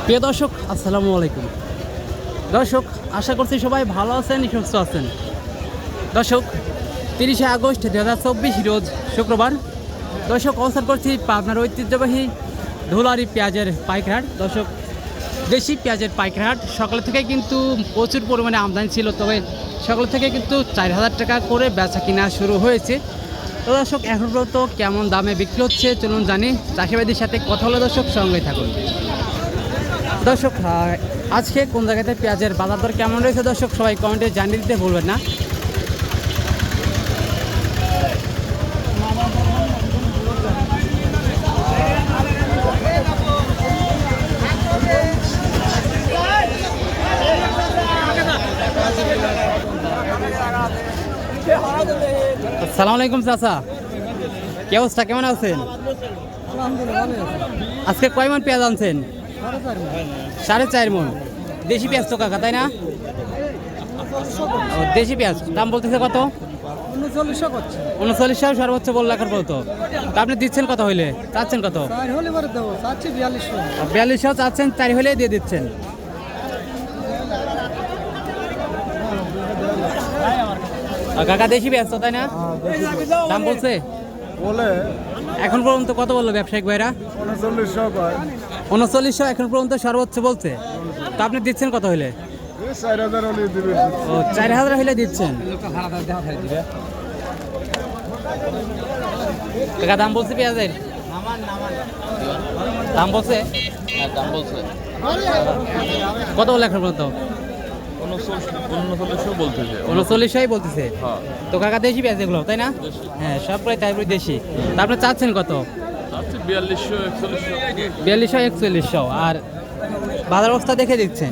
প্রিয় দর্শক আসসালামু আলাইকুম। দর্শক আশা করছি সবাই ভালো আছেন, সুস্থ আছেন। দর্শক 30শে আগস্ট 2024 রোজ শুক্রবার। দর্শক অবস্থান করছি পাবনার ঐতিহ্যবাহী ধুলারি পেঁয়াজের পাইকারহাট। দর্শক দেশি পেঁয়াজের পাইকারহাট সকাল থেকে কিন্তু প্রচুর পরিমাণে আমদানি ছিল, তবে সকাল থেকে কিন্তু 4000 টাকা করে বেচা কিনা শুরু হয়েছে। তো দর্শক এখন পর্যন্ত কেমন দামে বিক্রি হচ্ছে চলুন জানি, চাষিবাদীর সাথে কথা হলে দর্শক সঙ্গে থাকুন। দর্শক আজকে কোন জায়গাতে পেঁয়াজের বাজার দর কেমন রয়েছে দর্শক সবাই কমেন্টে জানিয়ে দিতে ভুলবেন না। আসসালামু আলাইকুম চাচা, কি অবস্থা, কেমন আছেন? আজকে কয় মন পেঁয়াজ আনছেন? 4.5 মন। দেশি পেঁয়াজ তো কাকা, তাই না? দেশি পেঁয়াজ দাম বলতেছে কত? 3900 সর্বোচ্চ বলল এখন পর্যন্ত। তা আপনি দিচ্ছেন কত হইলে, চাচ্ছেন কত? 4200 চাচ্ছেন, 4 হলে দিয়ে দিচ্ছেন। কাকা দেশি পেঁয়াজ তো তাই না? দাম বলছে এখন পর্যন্ত কত বললো ব্যবসায়িক ভাইরা? 3900 এখন পর্যন্ত সর্বোচ্চ বলছে। তো আপনি দিচ্ছেন কত হইলে? 4000 হইলে দিচ্ছেন। কাকা দাম বলছে পেঁয়াজের? দাম বলছে কত বলে এখন পর্যন্ত? 3900 বলতেছে। তো কাকা দেশি পেঁয়াজ এগুলো তাই না? হ্যাঁ সব প্রায় তাই দেশি। তা আপনি চাচ্ছেন কত? 4200 আর বাজার অবস্থা দেখে দিচ্ছেন।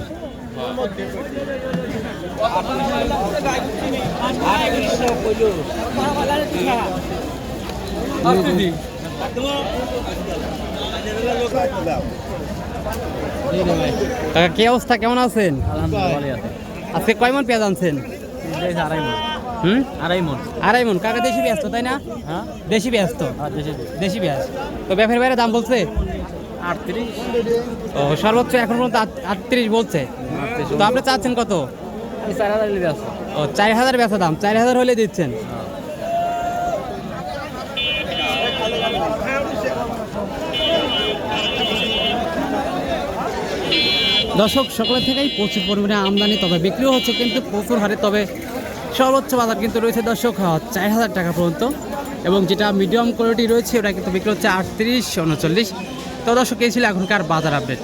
কাকা কি অবস্থা, কেমন আছেন? আজকে কয় মন পেঁয়াজ আনছেন? 2.5 মন। কাকা দেশি পেঁয়াজ তো তাই না? দেশি পেঁয়াজ তো, দেশি পেঁয়াজ। তো ব্যাপারীর বাইরে দাম বলছে 38। ও সর্বোচ্চ এখন পর্যন্ত 38 বলছে। তো আপনি চাচ্ছেন কত? 4000। ও 4000 বেচা দাম, 4000 হলে দিচ্ছেন। দর্শক সকালের থেকেই প্রচুর পরিমাণে আমদানি, তবে বিক্রিও হচ্ছে কিন্তু প্রচুর হারে। তবে সর্বোচ্চ বাজার কিন্তু রয়েছে দর্শক 4000 টাকা পর্যন্ত, এবং যেটা মিডিয়াম কোয়ালিটি রয়েছে ওটা কিন্তু বিক্রি হচ্ছে 38, 39। তো দর্শক এই ছিল এখনকার বাজার আপডেট।